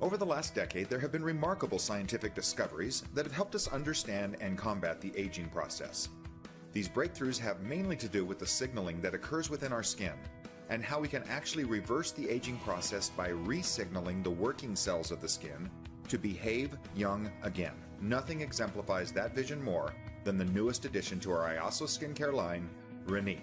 Over the last decade, there have been remarkable scientific discoveries that have helped us understand and combat the aging process. These breakthroughs have mainly to do with the signaling that occurs within our skin and how we can actually reverse the aging process by re-signaling the working cells of the skin to behave young again. Nothing exemplifies that vision more than the newest addition to our Iaso skincare line, Renique.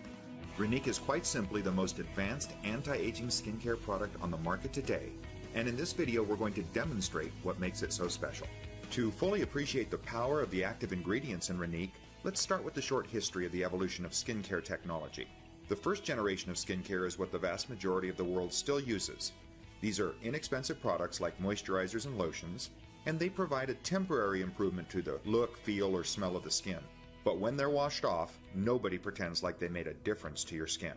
Renique is quite simply the most advanced anti-aging skincare product on the market today, and in this video we're going to demonstrate what makes it so special. To fully appreciate the power of the active ingredients in Renique, let's start with the short history of the evolution of skincare technology. The first generation of skincare is what the vast majority of the world still uses. These are inexpensive products like moisturizers and lotions, and they provide a temporary improvement to the look, feel, or smell of the skin. But when they're washed off, nobody pretends like they made a difference to your skin.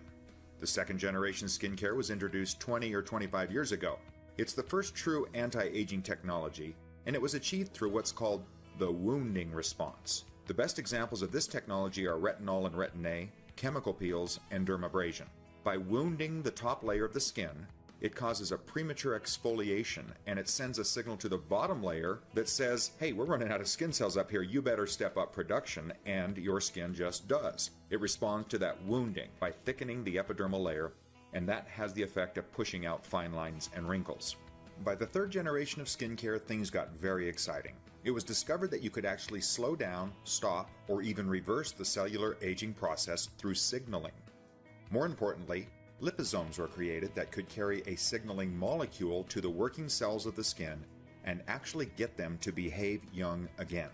The second generation skincare was introduced 20 or 25 years ago. It's the first true anti-aging technology, and it was achieved through what's called the wounding response. The best examples of this technology are retinol and retin-A, chemical peels, and dermabrasion. By wounding the top layer of the skin, it causes a premature exfoliation, and it sends a signal to the bottom layer that says, hey, we're running out of skin cells up here, you better step up production, and your skin just does. It responds to that wounding by thickening the epidermal layer, and that has the effect of pushing out fine lines and wrinkles. By the third generation of skincare, things got very exciting. It was discovered that you could actually slow down, stop, or even reverse the cellular aging process through signaling. More importantly, liposomes were created that could carry a signaling molecule to the working cells of the skin and actually get them to behave young again.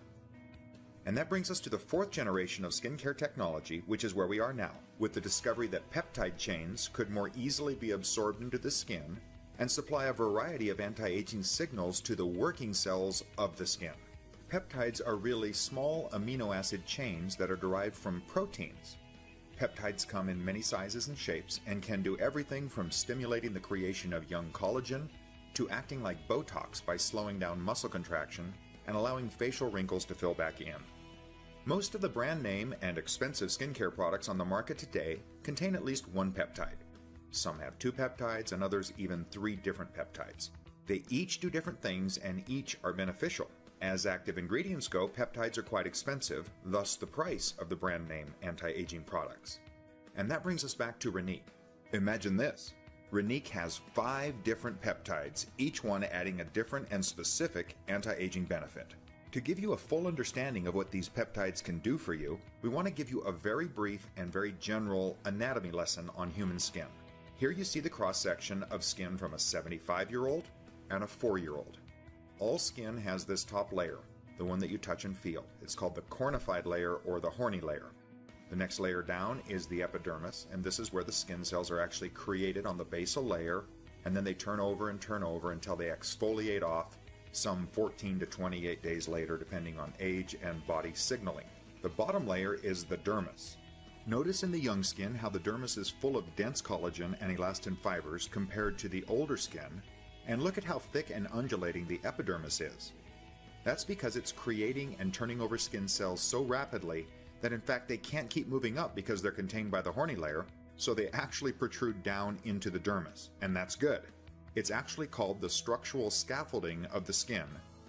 And that brings us to the fourth generation of skincare technology, which is where we are now, with the discovery that peptide chains could more easily be absorbed into the skin and supply a variety of anti-aging signals to the working cells of the skin. Peptides are really small amino acid chains that are derived from proteins. Peptides come in many sizes and shapes and can do everything from stimulating the creation of young collagen to acting like Botox by slowing down muscle contraction and allowing facial wrinkles to fill back in. Most of the brand name and expensive skincare products on the market today contain at least one peptide. Some have 2 peptides and others even 3 different peptides. They each do different things and each are beneficial. As active ingredients go, peptides are quite expensive, thus the price of the brand name anti-aging products. And that brings us back to Renique. Imagine this. Renique has 5 different peptides, each one adding a different and specific anti-aging benefit. To give you a full understanding of what these peptides can do for you, we want to give you a very brief and very general anatomy lesson on human skin. Here you see the cross-section of skin from a 75-year-old and a 4-year-old. All skin has this top layer, the one that you touch and feel. It's called the cornified layer or the horny layer. The next layer down is the epidermis, and this is where the skin cells are actually created on the basal layer, and then they turn over until they exfoliate off some 14 to 28 days later, depending on age and body signaling. The bottom layer is the dermis. Notice in the young skin how the dermis is full of dense collagen and elastin fibers compared to the older skin, and look at how thick and undulating the epidermis is. That's because it's creating and turning over skin cells so rapidly that in fact they can't keep moving up because they're contained by the horny layer, so they actually protrude down into the dermis, and that's good. It's actually called the structural scaffolding of the skin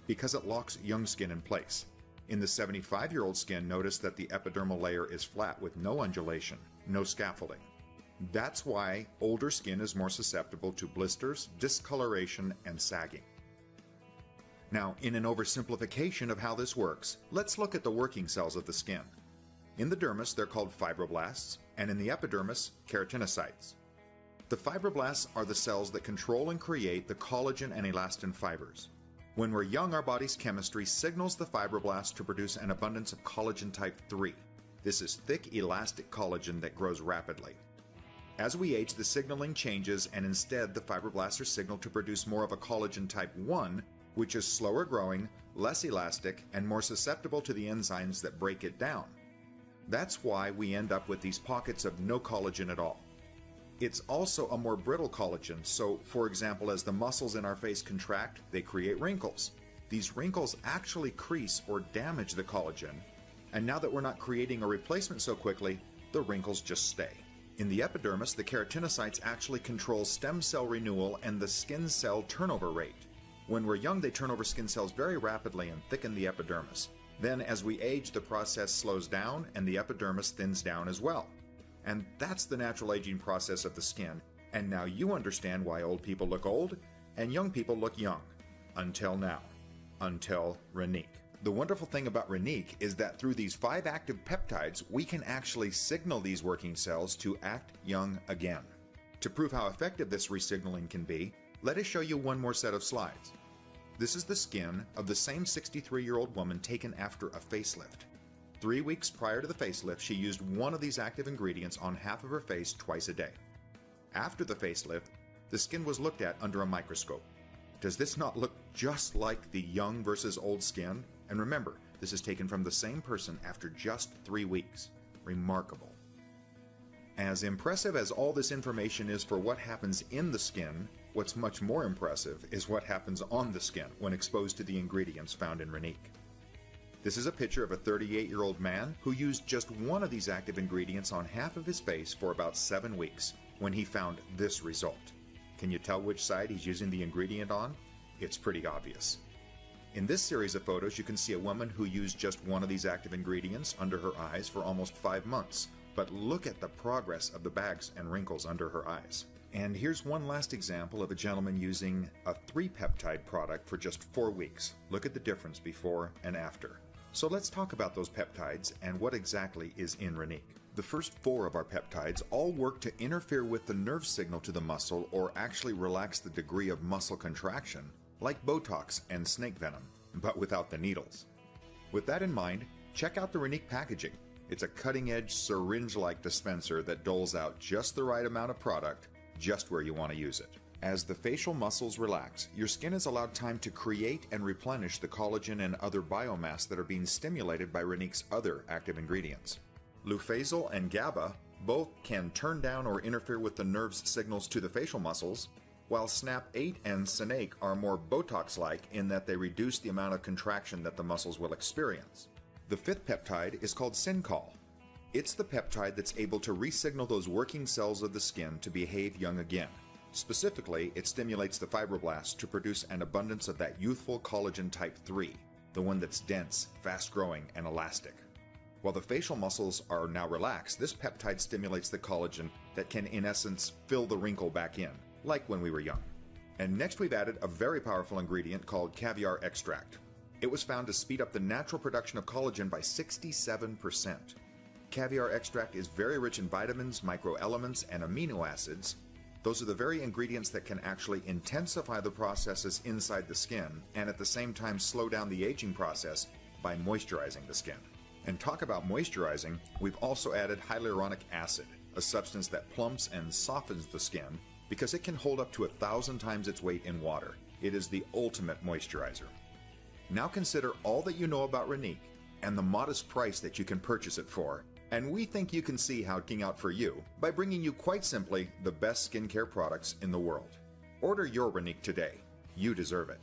because it locks young skin in place. In the 75-year-old skin, notice that the epidermal layer is flat with no undulation, no scaffolding. That's why older skin is more susceptible to blisters, discoloration, and sagging. Now, in an oversimplification of how this works, let's look at the working cells of the skin. In the dermis, they're called fibroblasts, and in the epidermis, keratinocytes. The fibroblasts are the cells that control and create the collagen and elastin fibers. When we're young, our body's chemistry signals the fibroblasts to produce an abundance of collagen type 3. This is thick, elastic collagen that grows rapidly. As we age, the signaling changes, and instead the fibroblasts are signaled to produce more of a collagen type 1, which is slower growing, less elastic, and more susceptible to the enzymes that break it down. That's why we end up with these pockets of no collagen at all. It's also a more brittle collagen, so for example, as the muscles in our face contract, they create wrinkles. These wrinkles actually crease or damage the collagen, and now that we're not creating a replacement so quickly, the wrinkles just stay. In the epidermis, the keratinocytes actually control stem cell renewal and the skin cell turnover rate. When we're young, they turn over skin cells very rapidly and thicken the epidermis. Then, as we age, the process slows down and the epidermis thins down as well. And that's the natural aging process of the skin. And now you understand why old people look old and young people look young. Until now. Until Renique. The wonderful thing about Renique is that through these 5 active peptides, we can actually signal these working cells to act young again. To prove how effective this resignaling can be, let us show you one more set of slides. This is the skin of the same 63-year-old woman taken after a facelift. 3 weeks prior to the facelift, she used one of these active ingredients on half of her face twice a day. After the facelift, the skin was looked at under a microscope. Does this not look just like the young versus old skin? And remember, this is taken from the same person after just 3 weeks. Remarkable. As impressive as all this information is for what happens in the skin, what's much more impressive is what happens on the skin when exposed to the ingredients found in Renique. This is a picture of a 38-year-old man who used just one of these active ingredients on half of his face for about 7 weeks when he found this result. Can you tell which side he's using the ingredient on? It's pretty obvious. In this series of photos, you can see a woman who used just one of these active ingredients under her eyes for almost 5 months. But look at the progress of the bags and wrinkles under her eyes. And here's one last example of a gentleman using a 3-peptide product for just 4 weeks. Look at the difference before and after. So let's talk about those peptides and what exactly is in Renique. The first 4 of our peptides all work to interfere with the nerve signal to the muscle or actually relax the degree of muscle contraction, like Botox and snake venom, but without the needles. With that in mind, check out the Renique packaging. It's a cutting-edge syringe-like dispenser that doles out just the right amount of product, just where you want to use it. As the facial muscles relax, your skin is allowed time to create and replenish the collagen and other biomass that are being stimulated by Renique's other active ingredients. Lufazole and GABA both can turn down or interfere with the nerve's signals to the facial muscles, while SNAP8 and SNAKE are more Botox-like in that they reduce the amount of contraction that the muscles will experience. The 5th peptide is called Syncol. It's the peptide that's able to re-signal those working cells of the skin to behave young again. Specifically, it stimulates the fibroblasts to produce an abundance of that youthful collagen type 3, the one that's dense, fast-growing, and elastic. While the facial muscles are now relaxed, this peptide stimulates the collagen that can, in essence, fill the wrinkle back in, like when we were young. And next we've added a very powerful ingredient called caviar extract. It was found to speed up the natural production of collagen by 67%. Caviar extract is very rich in vitamins, microelements, and amino acids. Those are the very ingredients that can actually intensify the processes inside the skin and at the same time slow down the aging process by moisturizing the skin. And talk about moisturizing, we've also added hyaluronic acid, a substance that plumps and softens the skin because it can hold up to 1,000 times its weight in water. It is the ultimate moisturizer. Now consider all that you know about Renique and the modest price that you can purchase it for, and we think you can see how it's working out for you by bringing you quite simply the best skincare products in the world. Order your Renique today. You deserve it.